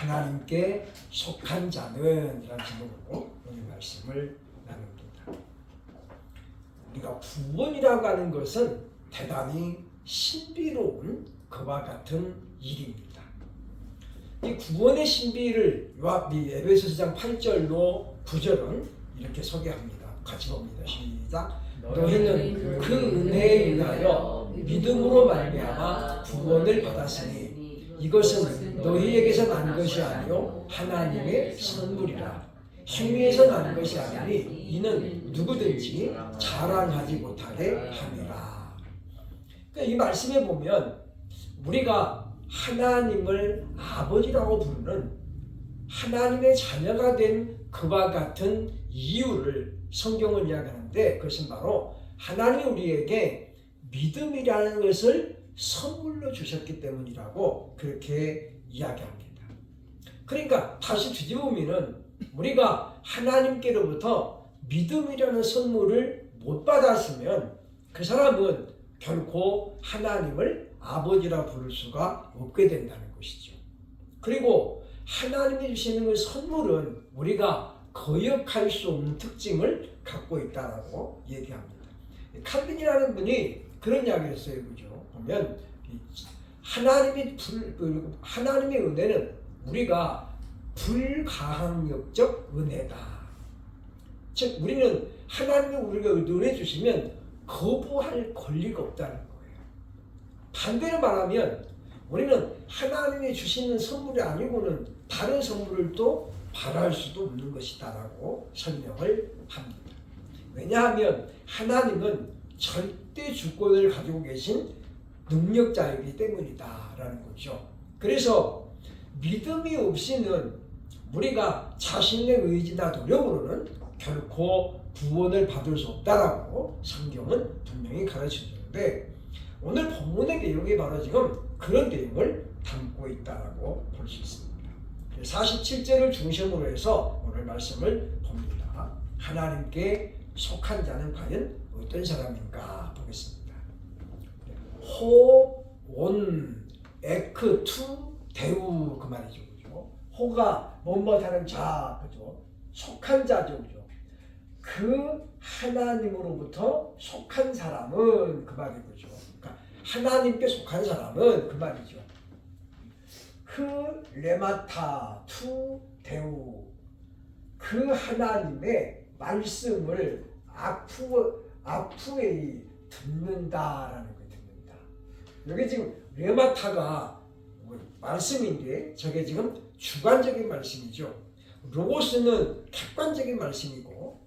하나님께 속한 자는 이라는 제목으로 오늘 말씀을 나눕니다. 우리가 구원이라고 하는 것은 대단히 신비로운 그와 같은 일입니다. 이 구원의 신비를 에베소서 8절로 9절은 이렇게 소개합니다. 같이 봅니다. 시작. 너희는 그 은혜에 인하여 믿음으로 말미암아 구원을 받았으니 이것은 너희에게서 난 것이 아니요 하나님의 선물이라. 행위에서 난 것이 아니니 이는 누구든지 자랑하지 못하게 함이라. 그러니까 이 말씀에 보면 우리가 하나님을 아버지라고 부르는 하나님의 자녀가 된 그와 같은 이유를 성경을 이야기하는데, 그것은 바로 하나님이 우리에게 믿음이라는 것을 선물로 주셨기 때문이라고 그렇게 이야기합니다. 그러니까 다시 뒤집으면 우리가 하나님께로부터 믿음이라는 선물을 못 받았으면 그 사람은 결코 하나님을 아버지라 부를 수가 없게 된다는 것이죠. 그리고 하나님이 주시는 그 선물은 우리가 거역할 수 없는 특징을 갖고 있다고 얘기합니다. 칼빈이라는 분이 그런 이야기를 했어요. 그죠? 보면 하나님의 은혜는 우리가 불가항력적 은혜다. 즉 우리는 하나님이 우리가 은혜 주시면 거부할 권리가 없다는 거예요. 반대로 말하면 우리는 하나님이 주시는 선물이 아니고는 다른 선물을 또 바랄 수도 없는 것이다라고 설명을 합니다. 왜냐하면 하나님은 절대 주권을 가지고 계신 능력자이기 때문이다라는 거죠. 그래서 믿음이 없이는 우리가 자신의 의지나 노력으로는 결코 구원을 받을 수 없다라고 성경은 분명히 가르쳐주는데, 오늘 본문의 내용이 바로 지금 그런 내용을 담고 있다라고 볼 수 있습니다. 47절을 중심으로 해서 오늘 말씀을 봅니다. 하나님께 속한 자는 과연 어떤 사람인가 보겠습니다. 호, 온, 에크, 투, 대우 그 말이죠. 그죠? 호가 뭐뭐하는 자, 그죠? 속한 자죠. 그죠? 그 하나님으로부터 속한 사람은 그 말이죠. 그러니까 하나님께 속한 사람은 그 말이죠. 그 레마타 투 대우, 그 하나님의 말씀을 아프에 듣는다라는 거 듣는다. 여기 지금 레마타가 말씀인데 저게 지금 주관적인 말씀이죠. 로고스는 객관적인 말씀이고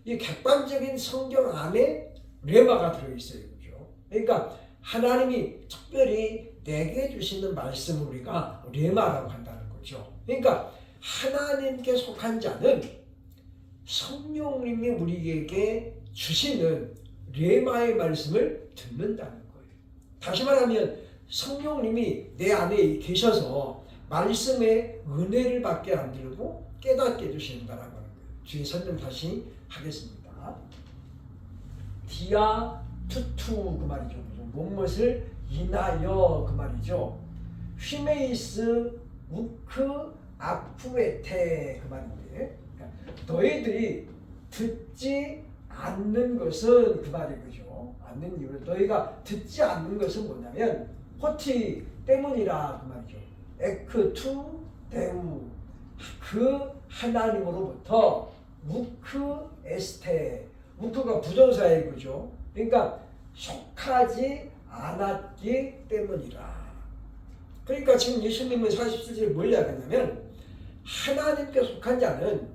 이 객관적인 성경 안에 레마가 들어있어요. 그죠? 그러니까 하나님이 특별히 내게 주시는 말씀을 우리가 레마라고 한다는 거죠. 그러니까 하나님께 속한 자는 성령님이 우리에게 주시는 레마의 말씀을 듣는다는 거예요. 다시 말하면 성령님이 내 안에 계셔서 말씀의 은혜를 받게 만들고 깨닫게 해주신다라고 하는 거예요. 뒤에 설명 다시 하겠습니다. 디아 투투 그 말이죠. 무엇을 인하여 그 말이죠. 휘메이스 우크 아프에테 그 말인데, 그러니까 너희들이 듣지 않는 것은 그 말이죠. 않는 이유는 너희가 듣지 않는 것은 뭐냐면 호티 때문이라 그 말이죠. 에크 투 대우, 그 하나님으로부터 우크 에스테, 우크가 부정사예요. 그죠? 그러니까 속하지 않았기 때문이라. 그러니까 지금 예수님은 47절에 뭘 이야기하냐면 하나님께 속한 자는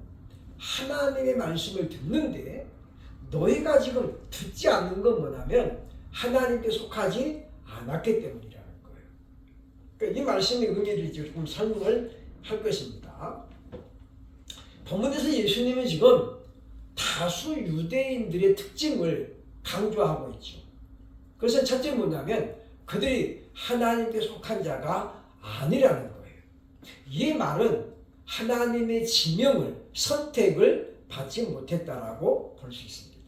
하나님의 말씀을 듣는데 너희가 지금 듣지 않는 건 뭐냐면 하나님께 속하지 않았기 때문이라는 거예요. 그러니까 이 말씀의 의미를 조금 설명을 할 것입니다. 본문에서 예수님은 지금 다수 유대인들의 특징을 강조하고 있죠. 그래서 첫째 뭐냐면 그들이 하나님께 속한 자가 아니라는 거예요. 이 말은 하나님의 지명을, 선택을 받지 못했다라고 볼 수 있습니다.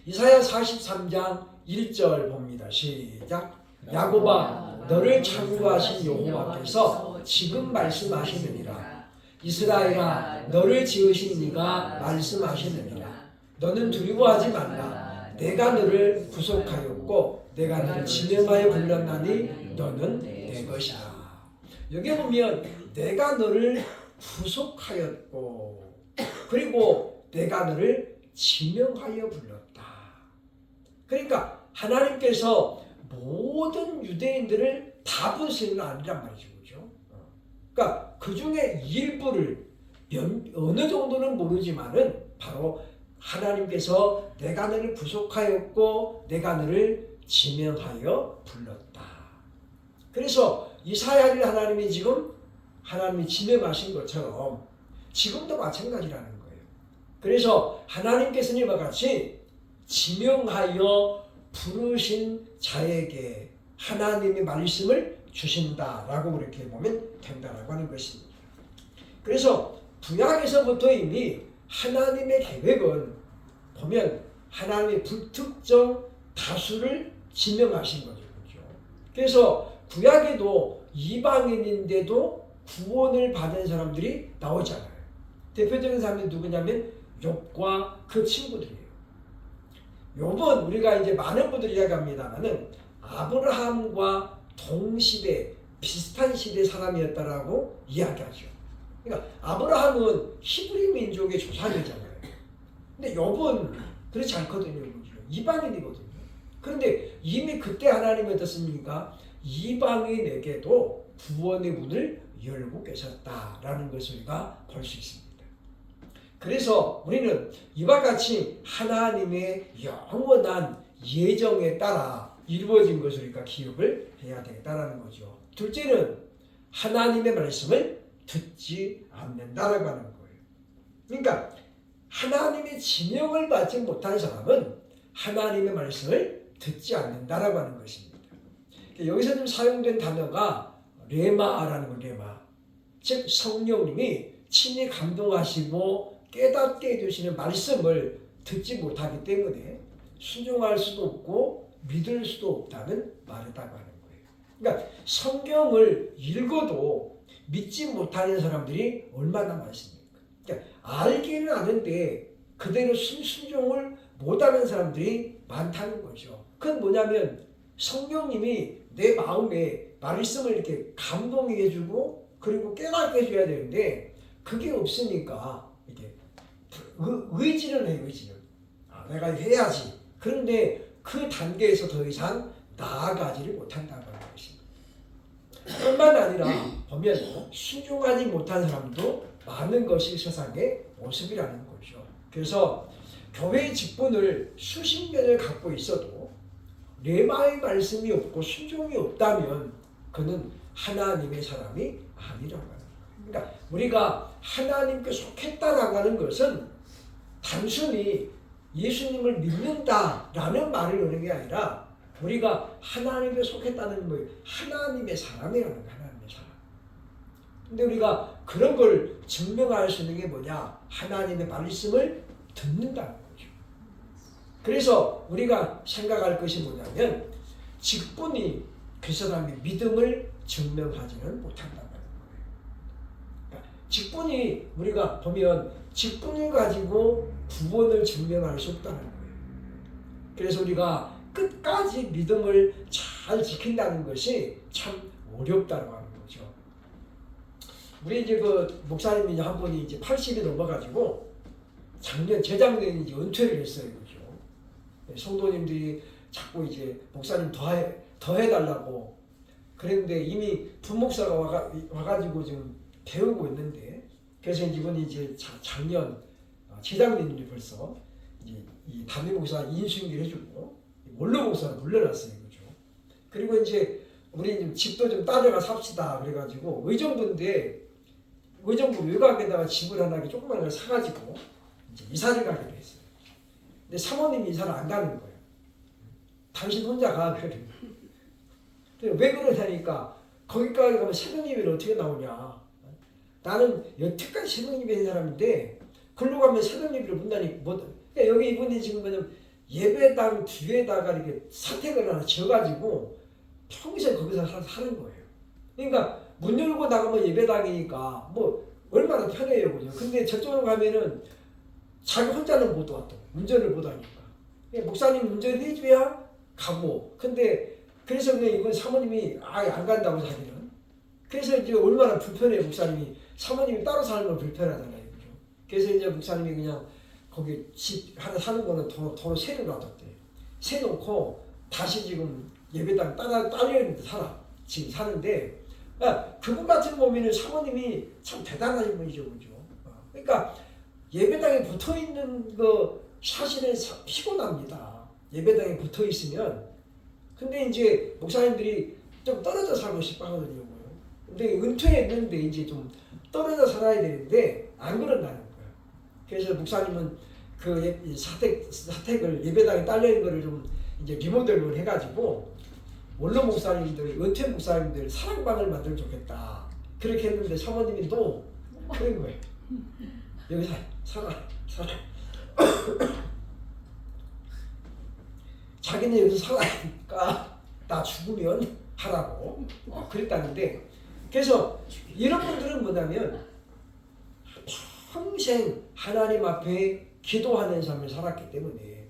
이사야 43장 1절 봅니다. 시작. 야곱아 너를 창조하신 여호와께서 지금 말씀하시느니라. 이스라엘아 너를 지으신 이가 말씀하시느니라. 너는 두려워하지 말라. 내가 너를 구속하였고 내가 너를 지명하여 불렀나니 너는 내 것이라. 여기 보면 내가 너를 구속하였고 그리고 내가 너를 지명하여 불렀다. 그러니까 하나님께서 모든 유대인들을 다 부르시는 건 아니란 말이죠. 그죠? 그러니까 그 중에 일부를 어느 정도는 모르지만은 바로 하나님께서 내가 너를 구속하였고 내가 너를 지명하여 불렀다. 그래서 이사야를 하나님이 지금 하나님이 지명하신 것처럼 지금도 마찬가지라는 거예요. 그래서 하나님께서는 이와 같이 지명하여 부르신 자에게 하나님의 말씀을 주신다라고 그렇게 보면 된다라고 하는 것입니다. 그래서 구약에서부터 이미 하나님의 계획은 보면 하나님의 불특정 다수를 지명하신 거죠. 그래서 구약에도 이방인인데도 구원을 받은 사람들이 나오잖아요. 대표적인 사람이 누구냐면 욥과 그 친구들이에요. 욥은 우리가 이제 많은 분들이 이야기합니다만은 아브라함과 동시대 비슷한 시대 사람이었다라고 이야기하죠. 그러니까 아브라함은 히브리 민족의 조상이잖아요. 근데 욥은 그렇지 않거든요. 이방인이거든요. 그런데 이미 그때 하나님이 어떻습니까? 이방인에게도 구원의 문을 열고 계셨다라는 것을 우리가 볼 수 있습니다. 그래서 우리는 이와 같이 하나님의 영원한 예정에 따라 이루어진 것을 우리가 기억을 해야 되겠다는 거죠. 둘째는 하나님의 말씀을 듣지 않는다라고 하는 거예요. 그러니까 하나님의 지명을 받지 못한 사람은 하나님의 말씀을 듣지 않는다라고 하는 것입니다. 여기서 좀 사용된 단어가 레마라는 거, 레마. 즉 성령님이 친히 감동하시고 깨닫게 해주시는 말씀을 듣지 못하기 때문에 순종할 수도 없고 믿을 수도 없다는 말이라고 하는 거예요. 그러니까 성경을 읽어도 믿지 못하는 사람들이 얼마나 많습니까? 그러니까 알기는 아는데 그대로 순종을 못하는 사람들이 많다는 거죠. 그건 뭐냐면 성령님이 내 마음에 말씀을 이렇게 감동해 주고 그리고 깨닫게 해줘야 되는데 그게 없으니까 이게 의지를 해요. 의지를. 내가 해야지. 그런데 그 단계에서 더 이상 나아가지를 못한다는 것입니다. 뿐만 아니라 보면 순종하지 못한 사람도 많은 것이 세상의 모습이라는 거죠. 그래서 교회의 직분을 수십 년을 갖고 있어도 레마의 말씀이 없고 순종이 없다면 그는 하나님의 사람이 아니라고 하는 거예요. 그러니까 우리가 하나님께 속했다라고 하는 것은 단순히 예수님을 믿는다라는 말을 하는 게 아니라 우리가 하나님께 속했다는 거예요. 하나님의 사람이라는 거예요. 하나님의 사람. 근데 우리가 그런 걸 증명할 수 있는 게 뭐냐? 하나님의 말씀을 듣는다는 거죠. 그래서 우리가 생각할 것이 뭐냐면 직분이 그 사람의 믿음을 증명하지는 못한다는 거예요. 그러니까 직분이 우리가 보면 직분을 가지고 구원을 증명할 수 없다는 거예요. 그래서 우리가 끝까지 믿음을 잘 지킨다는 것이 참 어렵다고 하는 거죠. 우리 이제 그 목사님이 한 분이 이제 80이 넘어가지고 재작년에 이제 은퇴를 했어요. 그죠? 성도님들이 자꾸 이제 목사님 더 해달라고 그랬는데 이미 부목사가 와가지고 지금 배우고 있는데 그래서 이분이 이제 작년 재작년에 벌써 이제 이 담임 목사 인수인계를 해주고 원로 목사를 물러났어요. 그죠? 그리고 이제 우리 집도 좀 따져가 삽시다 그래가지고 의정부인데 의정부 외곽에다가 집을 하나 조그만 걸 사가지고 이제 이사를 가기로 했어요. 근데 사모님이 이사를 안 가는 거예요. 당신 혼자 가. 왜 그러냐니까 거기까지 가면 새벽 예배를 어떻게 나오냐. 나는 여태까지 새벽 예배인 사람인데 글로 가면 새벽 예배를 못하니 그러니까 여기 이분이 지금 뭐냐면 예배당 뒤에다가 이렇게 사택을 하나 지어가지고 평생 거기서 사는 거예요. 그러니까 문 열고 나가면 예배당이니까 뭐 얼마나 편해요, 그죠? 근데 저쪽으로 가면은 자기 혼자는 못 와, 또 운전을 못 하니까. 목사님 운전해 줘야 가고. 근데 그래서 그냥 이번 사모님이 아예 안 간다고 자기는. 그래서 이제 얼마나 불편해, 목사님이. 사모님이 따로 사는 건 불편하잖아요, 그죠? 그래서 이제 목사님이 그냥 거기 집 하나 사는 거는 도로 새로 놔뒀대. 새 놓고 다시 지금 예배당 딸려있는데 지금 사는데, 그분 같은 보면은 사모님이 참 대단하신 분이죠, 그죠? 그러니까 예배당에 붙어 있는 거 사실은 피곤합니다. 예배당에 붙어 있으면. 근데 이제 목사님들이 좀 떨어져 살고 싶어 하거든요. 근데 은퇴했는데 이제 좀 떨어져 살아야 되는데 안 그런다는 거예요. 그래서 목사님은 그 사택을 예배당에 딸려있는 거를 좀 이제 리모델링을 해가지고 원로 목사님들, 은퇴 목사님들 사랑방을 만들면 좋겠다. 그렇게 했는데 사모님이 또 그런 거예요. 여기 살아. 자기는 여기서 살아니까 나 죽으면 하라고 그랬다는데, 그래서 이런 분들은 뭐냐면 평생 하나님 앞에 기도하는 삶을 살았기 때문에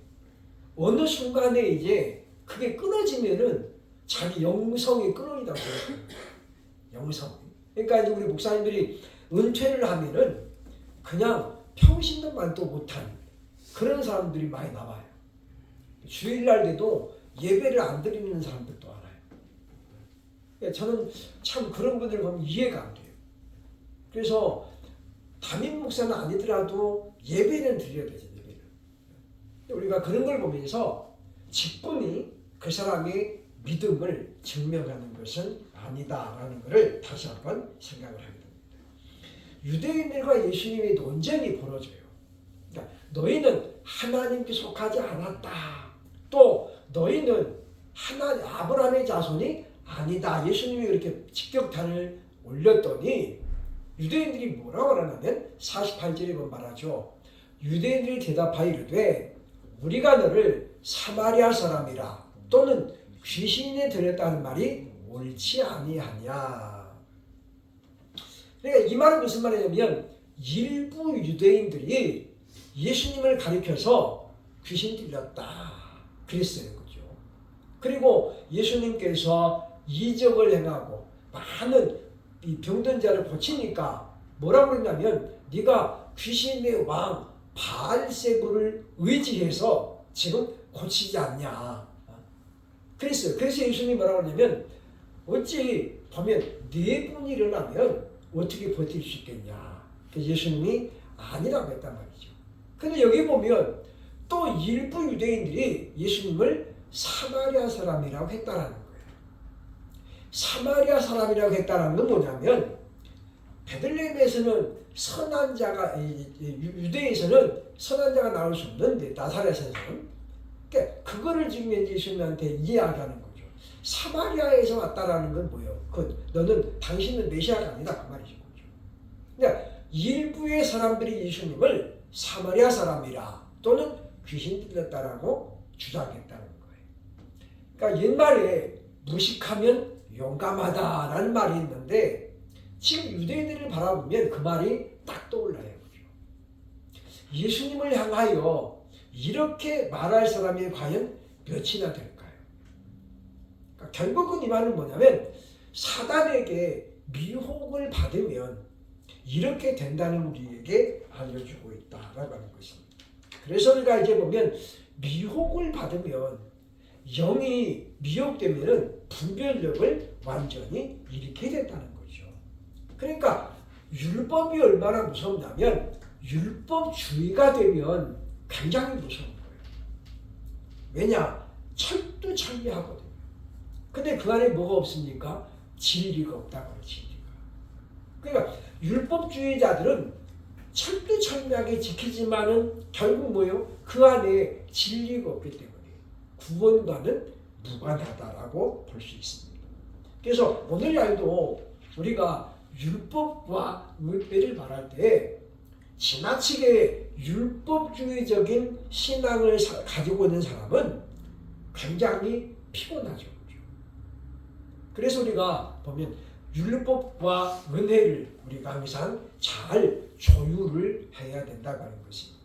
어느 순간에 이제 그게 끊어지면은 자기 영성이 끊어진다고 해요. 영성. 그러니까 이제 우리 목사님들이 은퇴를 하면은 그냥 평신도만도 못한 그런 사람들이 많이 나와요. 주일날 돼도 예배를 안 드리는 사람들도 알아요. 저는 참 그런 분들 보면 이해가 안 돼요. 그래서 담임 목사는 아니더라도 예배는 드려야 되죠. 예배는. 우리가 그런 걸 보면서 직분이 그 사람의 믿음을 증명하는 것은 아니다라는 것을 다시 한번 생각을 하게 됩니다. 유대인들과 예수님의 논쟁이 벌어져요. 그러니까 너희는 하나님께 속하지 않았다. 또 너희는 아브라함의 자손이 아니다. 예수님이 그렇게 직격탄을 올렸더니 유대인들이 뭐라고 하냐면 48절에 보면 말하죠. 유대인들이 대답하여 이르되 우리가 너를 사마리아 사람이라 또는 귀신에 들였다는 말이 옳지 아니하냐. 그러니까 이 말은 무슨 말이냐면 일부 유대인들이 예수님을 가리켜서 귀신 들렸다 그랬어요. 그죠? 그리고 예수님께서 이적을 행하고 많은 이 병든 자를 고치니까 뭐라고 그랬냐면 네가 귀신의 왕 바알세불을 의지해서 지금 고치지 않냐. 그랬어요. 그래서 예수님이 뭐라고 하냐면 어찌 보면 네 분이 일어나면 어떻게 버틸 수 있겠냐. 그래서 예수님이 아니라고 했단 말이죠. 근데 여기 보면 또 일부 유대인들이 예수님을 사마리아 사람이라고 했다라는 거예요. 사마리아 사람이라고 했다는 건 뭐냐면 베들레헴에서는 선한 자가 유대에서는 선한 자가 나올 수 없는데 나사렛에서는 그러니까 그거를 지금 예수님한테 이야기하는 거죠. 사마리아에서 왔다라는 건 뭐예요? 너는 당신은 메시아가 아니다 그 말이죠. 그러니까 일부의 사람들이 예수님을 사마리아 사람이라 또는 귀신 들렸다라고 주장했다는 거예요. 그러니까 옛말에 무식하면 용감하다라는 말이 있는데 지금 유대인들을 바라보면 그 말이 딱 떠올라요. 그죠? 예수님을 향하여 이렇게 말할 사람이 과연 몇이나 될까요? 그러니까 결국은 이 말은 뭐냐면 사단에게 미혹을 받으면 이렇게 된다는 우리에게 알려주고 있다라고 하는 것입니다. 그래서 우리가 이제 보면 미혹을 받으면 영이 미혹되면은 분별력을 완전히 잃게 된다는 거죠. 그러니까 율법이 얼마나 무섭냐면 율법주의가 되면 굉장히 무서운 거예요. 왜냐? 철두철미하거든요. 근데 그 안에 뭐가 없습니까? 진리가 없다고요. 진리가. 그러니까 율법주의자들은 철두철미하게 지키지만은 결국 뭐예요? 그 안에 진리가 없기 때문에 구원과는 무관하다라고 볼 수 있습니다. 그래서 오늘날도 우리가 율법과 의를 말할 때 지나치게 율법주의적인 신앙을 가지고 있는 사람은 굉장히 피곤하죠. 그래서 우리가 보면 율법과 은혜를 우리가 항상 잘 조율을 해야 된다고 하는 것입니다.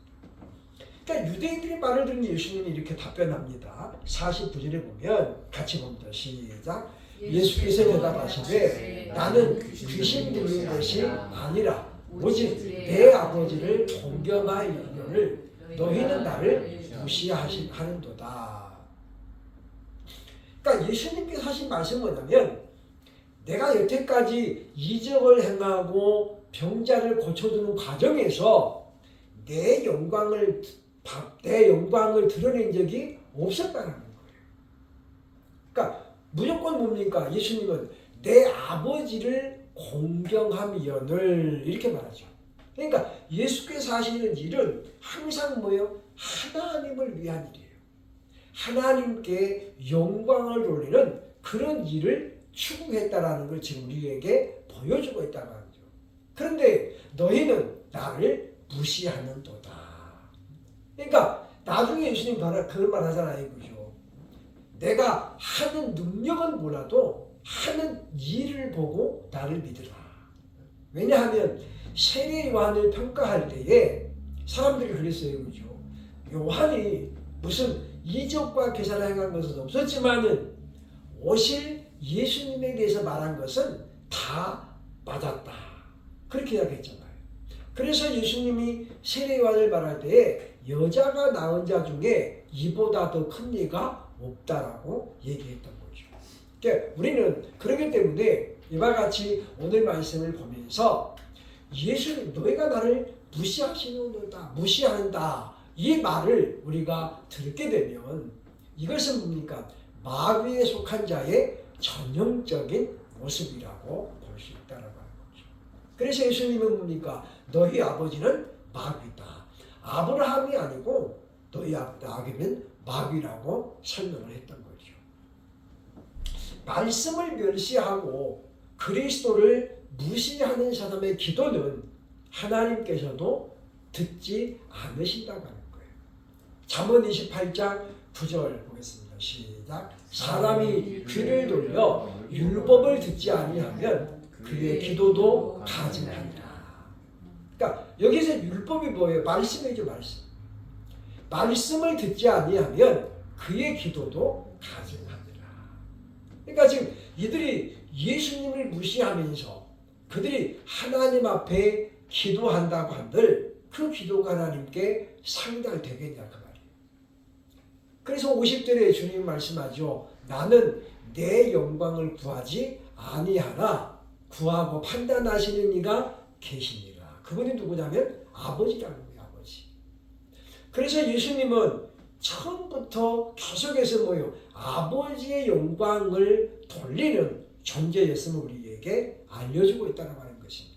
그러니까 유대인들의 말을 듣는 예수님이 이렇게 답변합니다. 49절에 보면 같이 봅니다. 시작. 예수께서 대답하시되 나는 귀신 들린 것이 아니라 오직 내 아버지를 존경하이거늘 너희는 나를 무시하는도다. 그러니까 예수님께서 하신 말씀은 뭐냐면 내가 여태까지 이적을 행하고 병자를 고쳐주는 과정에서 내 영광을 드러낸 적이 없었다는 거예요. 그러니까 무조건 뭡니까? 예수님은 내 아버지를 공경하미언을 이렇게 말하죠. 그러니까 예수께서 하시는 일은 항상 뭐예요? 하나님을 위한 일이에요. 하나님께 영광을 돌리는 그런 일을 추구했다라는 걸 지금 우리에게 보여주고 있다는 거죠. 그런데 너희는 나를 무시하는도다. 그러니까 나중에 예수님 그런 말 하잖아요. 그죠? 내가 하는 능력은 몰라도 하는 일을 보고 나를 믿으라. 왜냐하면 세례 요한을 평가할 때에 사람들이 그랬어요. 그죠? 요한이 무슨 이적과 계산을 행한 것은 없었지만은 오실 예수님에 대해서 말한 것은 다 맞았다. 그렇게 이야기했잖아요. 그래서 예수님이 세례 요한을 말할 때에 여자가 낳은 자 중에 이보다 더 큰 이가 없다라고 얘기했던 거죠. 그러니까 우리는 그렇기 때문에 이와 같이 오늘 말씀을 보면서 예수님 너희가 나를 무시하시는도다, 무시한다 이 말을 우리가 듣게 되면 이것은 뭡니까? 마귀에 속한 자의 전형적인 모습이라고 볼 수 있다는 거죠. 그래서 예수님은 뭡니까? 너희 아버지는 마귀다. 아브라함이 아니고 너희 아버지는 마귀라고 설명을 했던 거죠. 말씀을 멸시하고 그리스도를 무시하는 사람의 기도는 하나님께서도 듣지 않으신다고 하는 거예요. 잠언 28장 9절 보겠습니다. 시작. 사람이 귀를 돌려 율법을 듣지 아니하면 그의 기도도 가증하니라. 그러니까 여기서 율법이 뭐예요? 말씀이죠, 말씀. 말씀을 듣지 아니하면 그의 기도도 가증하니라. 그러니까 지금 이들이 예수님을 무시하면서 그들이 하나님 앞에 기도한다고 한들 그 기도가 하나님께 상달되겠냐 그 말이에요. 그래서 50절에 주님 말씀하죠. 나는 내 영광을 구하지 아니하나 구하고 판단하시는 이가 계시니라. 그분이 누구냐면 아버지라는 거예요. 아버지. 그래서 예수님은 처음부터 계속해서 뭐예요? 아버지의 영광을 돌리는 존재였음을 우리에게 알려주고 있다는 하는 것입니다.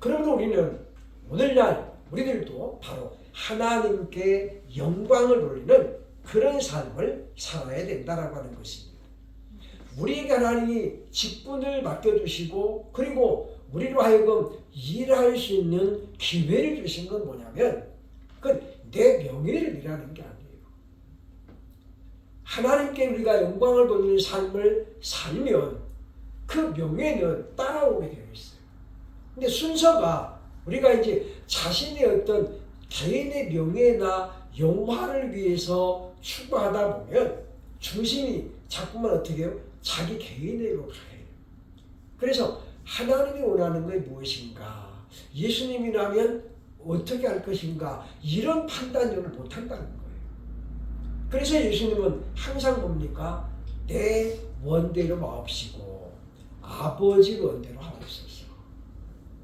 그러므로 우리는 오늘날 우리들도 바로 하나님께 영광을 돌리는 그런 삶을 살아야 된다라고 하는 것입니다. 우리에게 하나님이 직분을 맡겨주시고 그리고 우리로 하여금 일할 수 있는 기회를 주신 건 뭐냐면 그건 내 명예를 위하는 게 아니에요. 하나님께 우리가 영광을 돌리는 삶을 살면 그 명예는 따라오게 되어 있어요. 근데 순서가 우리가 이제 자신의 어떤 개인의 명예나 영화를 위해서 추구하다 보면 중심이 자꾸만 어떻게 해요? 자기 개인으로 가요. 그래서 하나님이 원하는 게 무엇인가? 예수님이라면 어떻게 할 것인가? 이런 판단력을 못한다는 거예요. 그래서 예수님은 항상 뭡니까? 내 원대로 마옵시고 아버지 원대로 하옵소서.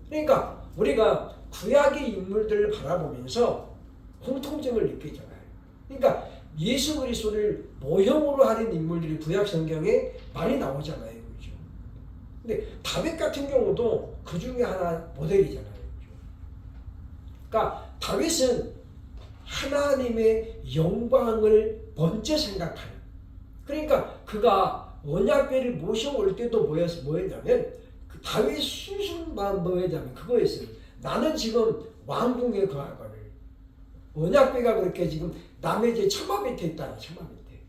그러니까 우리가 구약의 인물들을 바라보면서 공통점을 느끼잖아요. 그러니까 예수 그리스도를 모형으로 하는 인물들이 구약 성경에 많이 나오잖아요. 그렇죠? 근데 다윗 같은 경우도 그 중에 하나 모델이잖아요. 그렇죠? 그러니까 다윗은 하나님의 영광을 먼저 생각하는. 그러니까 그가 언약궤를 모셔올 때도 뭐였냐면 그 다윗 순수한 뭐였냐면 그거였어요. 나는 지금 왕궁에 거하거늘 언약궤가 그렇게 지금 남의 제 처마 밑에 있다. 처마 밑에.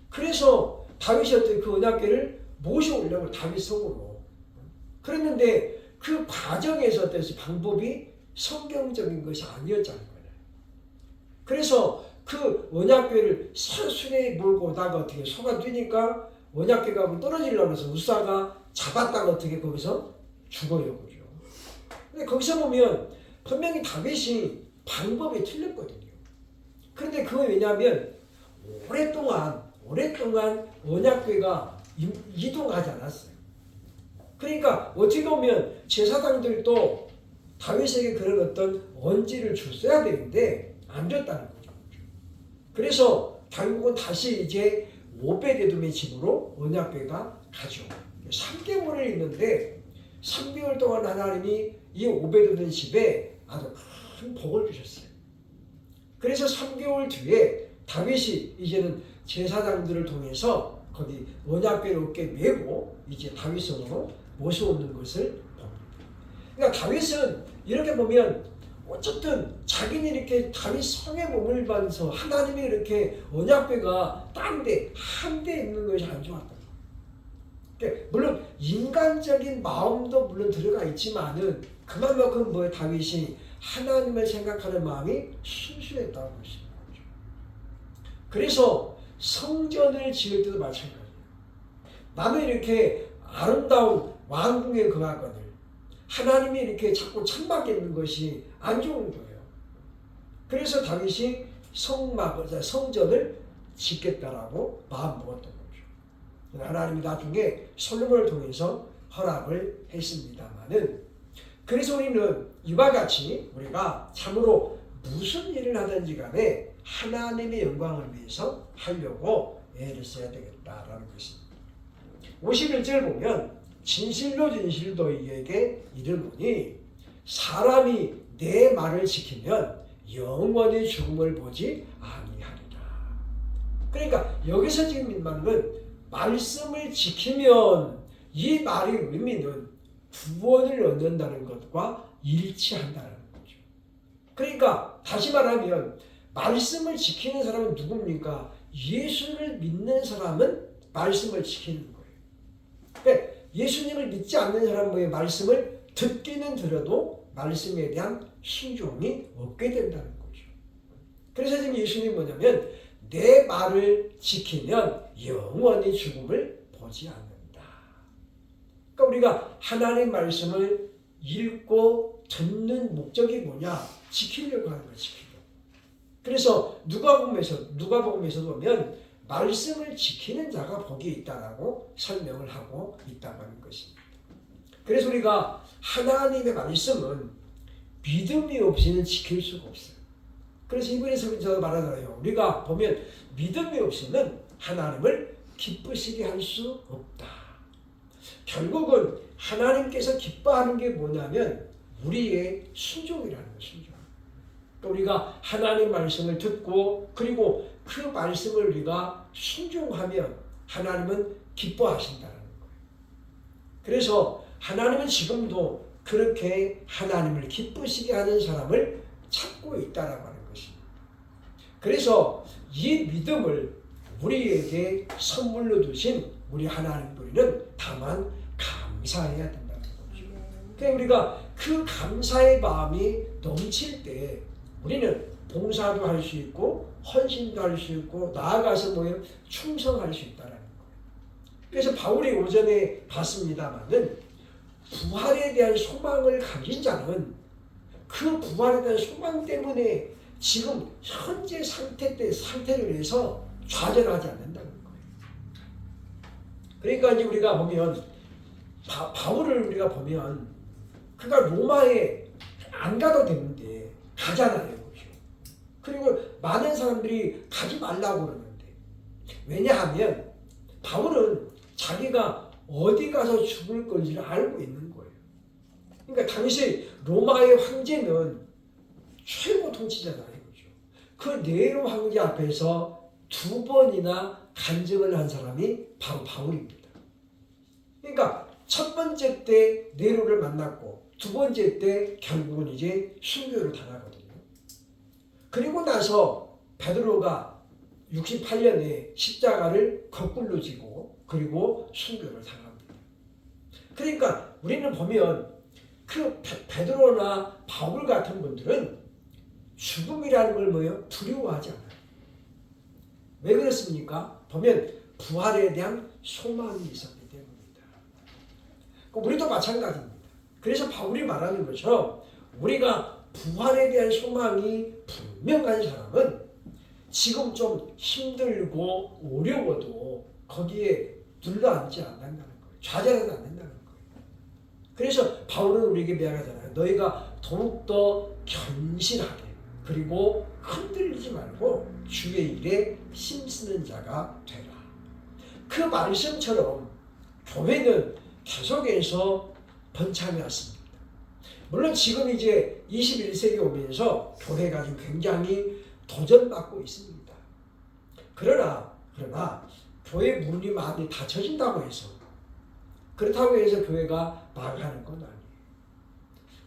그래서 다윗이 어떻게 그 언약궤를 모셔오려고 다윗 성으로. 그랬는데 그 과정에서 어떤 방법이 성경적인 것이 아니었잖아요. 그래서 그 언약궤를 산순에 몰고 오다가 어떻게 소가 뛰니까 언약궤가 떨어지려고 해서 우사가 잡았다가 어떻게 거기서 죽어요. 그죠? 근데 거기서 보면 분명히 다윗이 방법이 틀렸거든요. 그런데 그건 왜냐하면 오랫동안 언약궤가 이동하지 않았어요. 그러니까 어떻게 보면 제사장들도 다윗에게 그런 어떤 언지를 줬어야 되는데 안 줬다는 거죠. 그래서 결국은 다시 이제 오베데돔의 집으로 언약궤가 가죠. 3개월을 있는데 3개월 동안 하나님이 이 오베데돔 집에 아주 큰 복을 주셨어요. 그래서 3개월 뒤에 다윗이 이제는 제사장들을 통해서 거기 언약궤를 어깨에 메고 이제 다윗성으로 모셔오는 것을 봅니다. 그러니까 다윗은 이렇게 보면 어쨌든 자기는 이렇게 다윗 성에 몸을 받아서 하나님이 이렇게 언약궤가 딴 데 한 데 있는 것이 안 좋았다. 그러니까 물론 인간적인 마음도 물론 들어가 있지만은 그만큼 뭐 다윗이 하나님을 생각하는 마음이 순수했다는 것입니다. 그래서 성전을 지을 때도 마찬가지예요. 나는 이렇게 아름다운 왕궁에 거하거늘 하나님이 이렇게 자꾸 천막에 있는 것이 안 좋은 거예요. 그래서 다윗이 성전을 짓겠다라고 마음먹었던 거죠. 하나님이 나중에 솔로몬을 통해서 허락을 했습니다마는 그래서 우리는 이와 같이 우리가 참으로 무슨 일을 하든지 간에 하나님의 영광을 위해서 하려고 애를 써야 되겠다라는 것입니다. 51절 보면 진실로 너희에게 이르노니 사람이 내 말을 지키면 영원히 죽음을 보지 아니하리라. 그러니까 여기서 지금 말은 말씀을 지키면 이 말의 의미는 구원을 얻는다는 것과 일치한다는 거죠. 그러니까 다시 말하면 말씀을 지키는 사람은 누굽니까? 예수를 믿는 사람은 말씀을 지키는 거예요. 그러니까 예수님을 믿지 않는 사람의 말씀을 듣기는 들어도 말씀에 대한 순종이 없게 된다는 거죠. 그래서 지금 예수님이 뭐냐면 내 말을 지키면 영원히 죽음을 보지 않는다. 그러니까 우리가 하나님 말씀을 읽고 듣는 목적이 뭐냐? 지키려고 하는 거예요. 지키려고. 그래서 누가복음에서 보면 말씀을 지키는 자가 복이 있다라고 설명을 하고 있다고 하는 것입니다. 그래서 우리가 하나님의 말씀은 믿음이 없이는 지킬 수가 없어요. 그래서 이번에서 말하잖아요. 우리가 보면 믿음이 없이는 하나님을 기쁘시게 할 수 없다. 결국은 하나님께서 기뻐하는 게 뭐냐면 우리의 순종이라는 거예요. 순종. 그러니까 우리가 하나님 말씀을 듣고 그리고 그 말씀을 우리가 순종하면 하나님은 기뻐하신다는 거예요. 그래서 하나님은 지금도 그렇게 하나님을 기쁘시게 하는 사람을 찾고 있다라고 하는 것입니다. 그래서 이 믿음을 우리에게 선물로 주신 우리 하나님 우리는 다만 감사해야 된다는 거죠. 그러니까 우리가 그 감사의 마음이 넘칠 때 우리는 봉사도 할 수 있고 헌신도 할 수 있고 나아가서 충성할 수 있다는 거예요. 그래서 바울이 오전에 봤습니다마는 부활에 대한 소망을 가진 자는 그 부활에 대한 소망 때문에 지금 현재 상태를 위해서 좌절하지 않는다는 거예요. 그러니까 이제 우리가 보면 바울을 우리가 보면 그가 로마에 안 가도 되는데 가잖아요. 그리고 많은 사람들이 가지 말라고 그러는데 왜냐하면 바울은 자기가 어디 가서 죽을 건지를 알고 있는 거예요. 그러니까 당시 로마의 황제는 최고 통치자잖아요. 그 네로 황제 앞에서 2번이나 간증을 한 사람이 바로 바울입니다. 그러니까 첫 번째 때 네로를 만났고 두 번째 때 결국은 이제 순교를 당하거든요. 그리고 나서 베드로가 68년에 십자가를 거꾸로 지고 그리고 순교를 당합니다. 그러니까 우리는 보면 그 베드로나 바울 같은 분들은 죽음이라는 걸 뭐예요? 두려워하지 않아요. 왜 그렇습니까? 보면 부활에 대한 소망이 있었기 때문입니다. 우리도 마찬가지입니다. 그래서 바울이 말하는 것처럼 우리가 부활에 대한 소망이 분명한 사람은 지금 좀 힘들고 어려워도 거기에 눌러앉지 않는다는 거예요. 좌절하지 않는다는 거예요. 그래서 바울은 우리에게 명하잖아요. 너희가 더욱더 견실하게 그리고 흔들리지 말고 주의 일에 힘쓰는 자가 되라. 그 말씀처럼 교회는 계속해서 번창해 왔습니다. 물론 지금 이제 21세기 오면서 교회가 지금 굉장히 도전받고 있습니다. 그러나 교회 문이 많이 닫혀진다고 해서 그렇다고 해서 교회가 망하는 건 아니에요.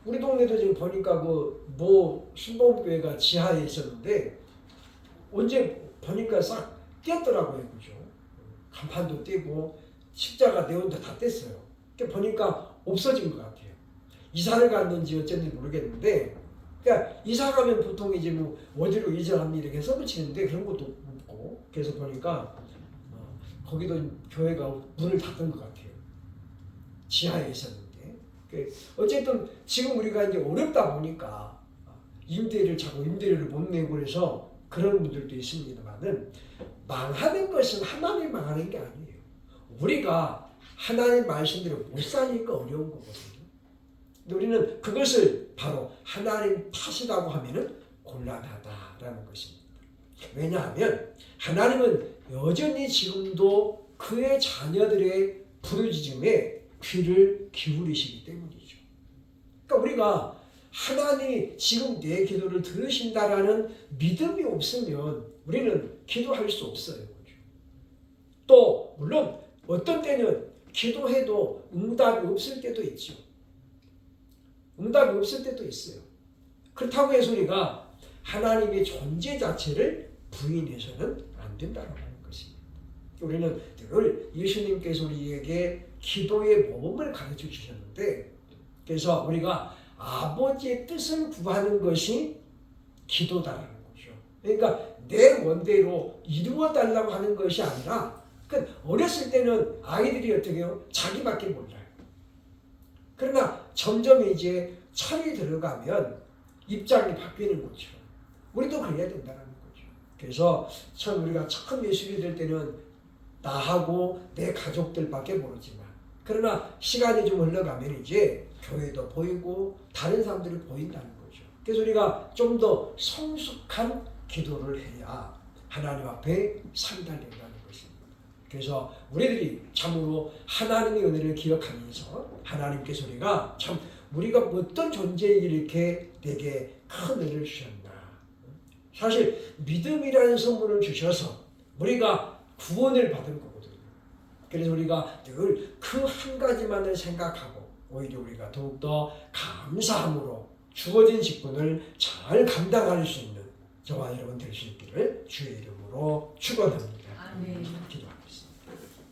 우리 동네도 지금 보니까 신봉교회가 지하에 있었는데 언제 보니까 싹 떼었더라고요. 그죠? 간판도 떼고 십자가 네온도 다 뗐어요. 보니까 없어진 것 같아요. 이사를 갔는지 어쩐지 모르겠는데, 그러니까 이사 가면 보통 이제 어디로 이전합니다 이렇게 써붙이는데 그런 것도 없고, 그래서 보니까 거기도 교회가 문을 닫은 것 같아요. 지하에 있었는데. 어쨌든 지금 우리가 이제 어렵다 보니까 임대료를 못 내고 그래서 그런 분들도 있습니다만은 망하는 것은 하나님 망하는 게 아니에요. 우리가 하나님 말씀대로 못 사니까 어려운 거거든요. 근데 우리는 그것을 바로 하나님 탓이라고 하면은 곤란하다라는 것입니다. 왜냐하면 하나님은 여전히 지금도 그의 자녀들의 부르짖음에 귀를 기울이시기 때문이죠. 그러니까 우리가 하나님이 지금 내 기도를 들으신다라는 믿음이 없으면 우리는 기도할 수 없어요. 또 물론 어떤 때는 기도해도 응답이 없을 때도 있죠. 응답이 없을 때도 있어요. 그렇다고 해서 우리가 하나님의 존재 자체를 부인해서는 안 된다고 하는 것입니다. 우리는 늘 예수님께서 우리에게 기도의 모범을 가르쳐 주셨는데, 그래서 우리가 아버지의 뜻을 구하는 것이 기도다라는 거죠. 그러니까 내 원대로 이루어 달라고 하는 것이 아니라, 어렸을 때는 아이들이 어떻게 해요? 자기밖에 몰라요. 그러나 점점 이제 철이 들어가면 입장이 바뀌는 거죠. 우리도 그래야 된다는 거죠. 그래서 우리가 처음 예수를 될 때는 나하고 내 가족들밖에 모르지만, 그러나 시간이 좀 흘러가면 이제 교회도 보이고 다른 사람들이 보인다는 거죠. 그래서 우리가 좀 더 성숙한 기도를 해야 하나님 앞에 상달된다는 것입니다. 그래서 우리들이 참으로 하나님의 은혜를 기억하면서 하나님께서 우리가 어떤 존재에 이렇게 내게 큰 은혜를 주셨나. 사실 믿음이라는 선물을 주셔서 우리가 구원을 받은 거거든요. 그래서 우리가 늘 그 한 가지만을 생각하고 오히려 우리가 더욱더 감사함으로 주어진 직분을 잘 감당할 수 있는 저와 여러분 될 수 있기를 주의 이름으로 축원합니다. 아멘. 기도합니다.